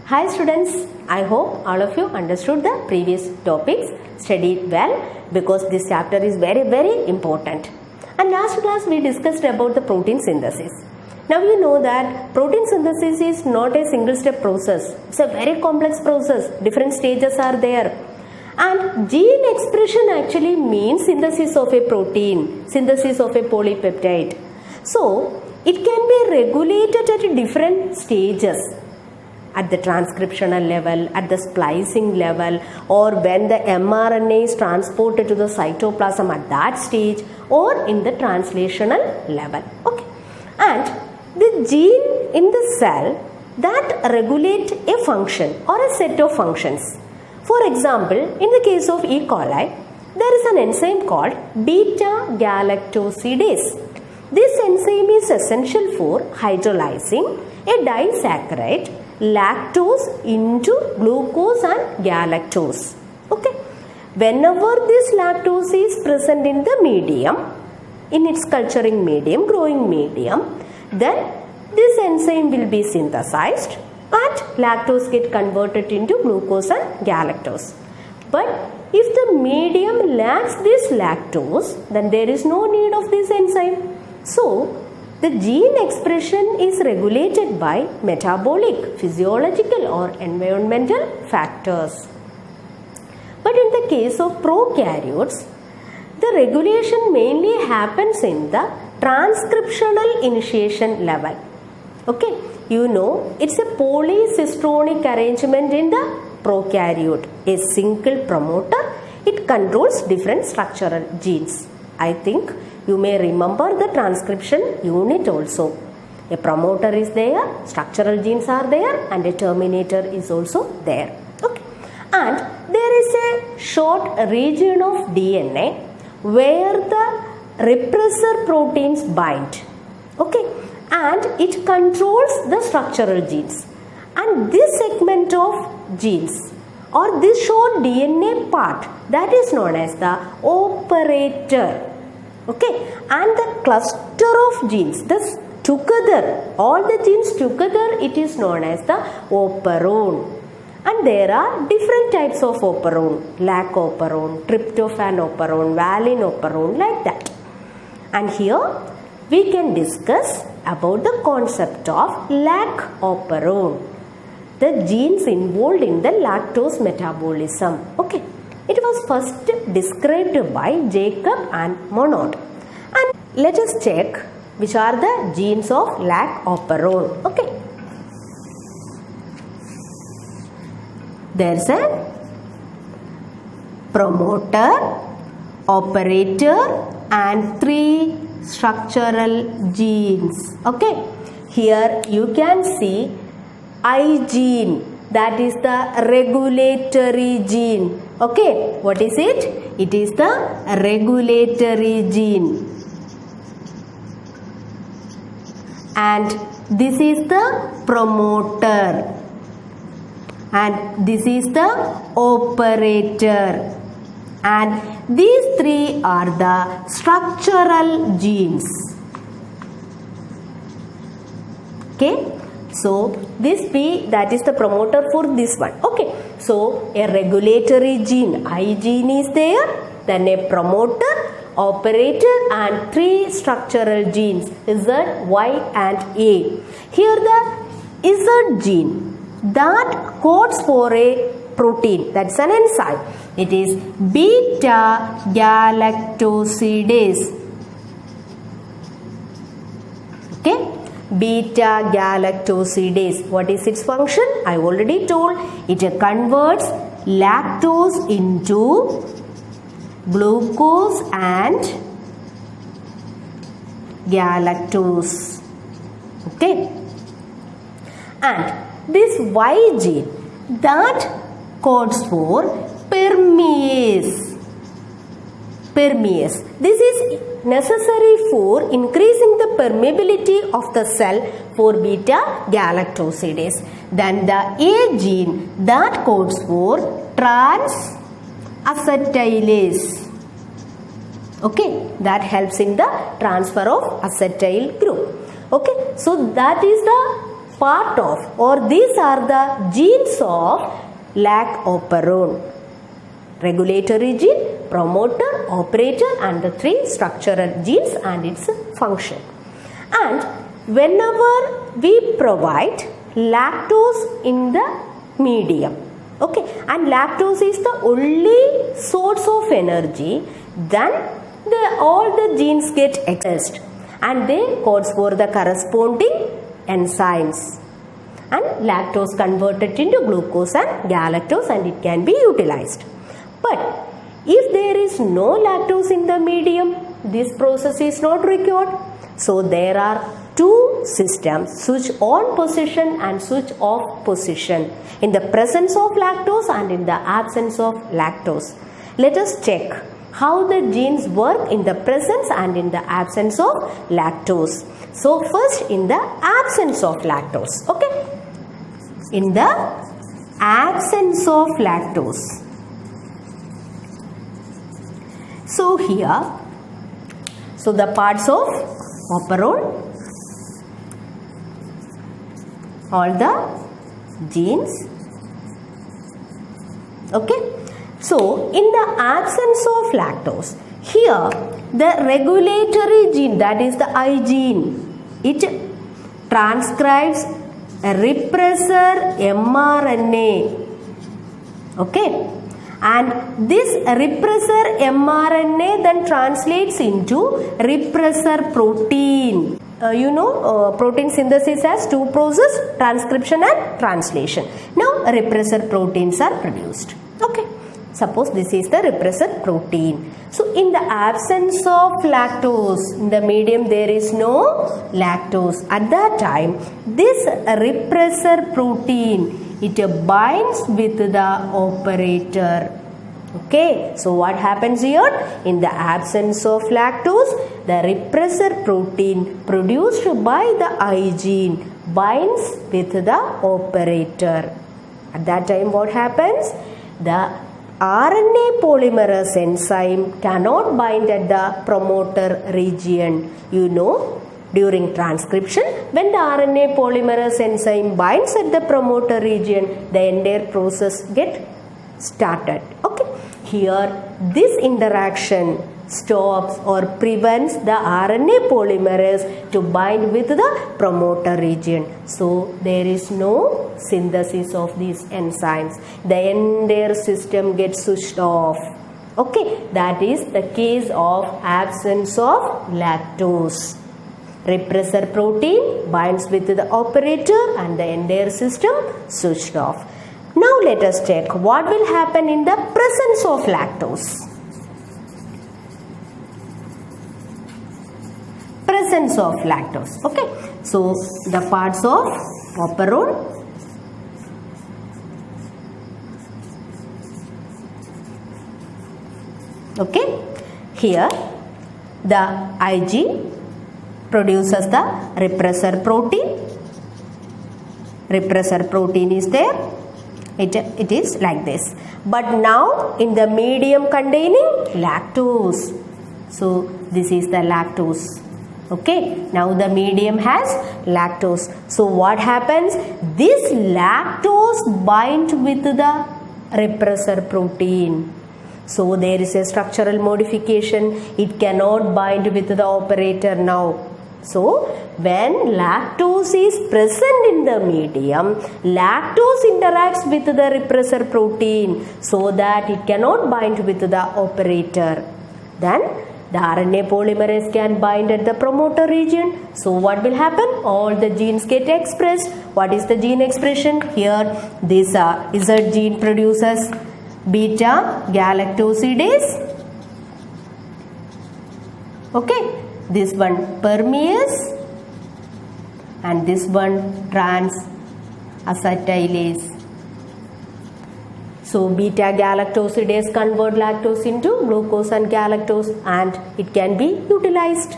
Hi students, I hope all of you understood the previous topics, studied well because this chapter is very important. And last class we discussed about the protein synthesis. Now you know that protein synthesis is not a single step process. It's a very complex process. Different stages are there. And gene expression actually means synthesis of a protein, synthesis of a polypeptide. So it can be regulated at different stages. At the transcriptional level, at the splicing level, or when the mRNA is transported to the cytoplasm at that stage, or in the translational level. Okay. And the gene in the cell that regulate a function or a set of functions. For example, in the case of E. coli, there is an enzyme called beta-galactosidase. This enzyme is essential for hydrolyzing a disaccharide lactose into glucose and galactose. Okay. Whenever this lactose is present in the medium, in its culturing medium, growing medium, then this enzyme will be synthesized and lactose get converted into glucose and galactose. But if the medium lacks this lactose, then there is no need of this enzyme. So, the gene expression is regulated by metabolic, physiological or environmental factors. But in the case of prokaryotes, the regulation mainly happens in the transcriptional initiation level. Okay, you know it's a polycistronic arrangement in the prokaryote. A single promoter, it controls different structural genes. I think you may remember the transcription unit also. A promoter is there, structural genes are there, and a terminator is also there. Okay. And there is a short region of DNA where the repressor proteins bind. Okay. And it controls the structural genes. And this segment of genes or this short DNA part, that is known as the operator. Okay, and the cluster of genes, this together, all the genes together, it is known as the operon. And there are different types of operon, lac operon, tryptophan operon, valine operon, like that. And here we can discuss about the concept of lac operon, the genes involved in the lactose metabolism. Okay. It was first described by Jacob and Monod. And let us check which are the genes of lac operon. Okay. There is a promoter, operator and 3 structural genes. Okay. Here you can see I gene, that is the regulatory gene. Okay, what is it? It is the regulatory gene. And this is the promoter. And this is the operator. And these 3 are the structural genes. Okay. So, this P, that is the promoter for this one. Okay. So, a regulatory gene, I gene is there. Then a promoter, operator and 3 structural genes, Z, Y and A. Here the Z gene that codes for a protein, that's an enzyme. It is beta-galactosidase. Okay. Beta-galactosidase. What is its function? I already told. It converts lactose into glucose and galactose. Okay. And this Y gene that codes for permease. Permease. This is necessary for increasing the permeability of the cell for beta-galactosidase. Then the A gene that codes for trans-acetylase. Okay, that helps in the transfer of acetyl group. Okay, so that is the part of, or these are the genes of lac operon. Regulatory gene, promoter, operator, and the 3 structural genes and its function. And whenever we provide lactose in the medium, okay, and lactose is the only source of energy, then all the genes get expressed and they codes for the corresponding enzymes, and lactose converted into glucose and galactose, and it can be utilized. But if there is no lactose in the medium, this process is not required. So there are 2 systems, switch on position and switch off position, in the presence of lactose and in the absence of lactose. Let us check how the genes work in the presence and in the absence of lactose. So first, in the absence of lactose, okay, in the absence of lactose. So here, so the parts of operon, all the genes, okay. So in the absence of lactose, here the regulatory gene, that is the I gene, it transcribes a repressor mRNA, okay, and this repressor mRNA then translates into repressor protein. Protein synthesis has 2 processes, transcription and translation. Now repressor proteins are produced, okay. Suppose this is the repressor protein. So in the absence of lactose, in the medium there is no lactose. At that time, this repressor protein, it binds with the operator. Okay, so what happens here? In the absence of lactose, the repressor protein produced by the I gene binds with the operator. At that time, what happens? The RNA polymerase enzyme cannot bind at the promoter region. During transcription, when the RNA polymerase enzyme binds at the promoter region, the entire process gets started. Okay, here this interaction stops or prevents the RNA polymerase to bind with the promoter region. So there is no synthesis of these enzymes. The entire system gets switched off. Okay, that is the case of absence of lactose. Repressor protein binds with the operator and the entire system switched off. Now let us check what will happen in the presence of lactose. Presence of lactose. Okay, so the parts of operon, okay, here the I gene produces the repressor protein. Repressor protein is there. It is like this. But now in the medium containing lactose. So this is the lactose. Okay, now the medium has lactose. So what happens? This lactose binds with the repressor protein. So there is a structural modification. It cannot bind with the operator now. So when lactose is present in the medium, lactose interacts with the repressor protein so that it cannot bind with the operator. Then the RNA polymerase can bind at the promoter region. So what will happen? All the genes get expressed. What is the gene expression? Here this Z gene produces beta galactosidase. Okay, this one permease and this one trans-acetylase. So beta galactosidase convert lactose into glucose and galactose and it can be utilized.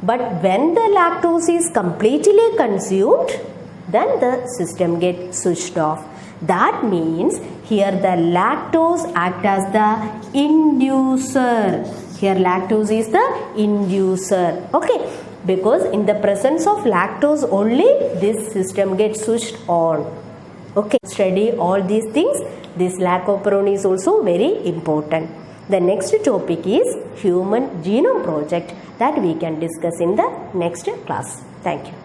But when the lactose is completely consumed, then the system gets switched off. That means here the lactose acts as the inducer. Here lactose is the inducer. Okay. because in the presence of lactose only this system gets switched on. Okay, study all these things. This lac operon is also very important. The next topic is Human Genome Project that we can discuss in the next class. Thank you.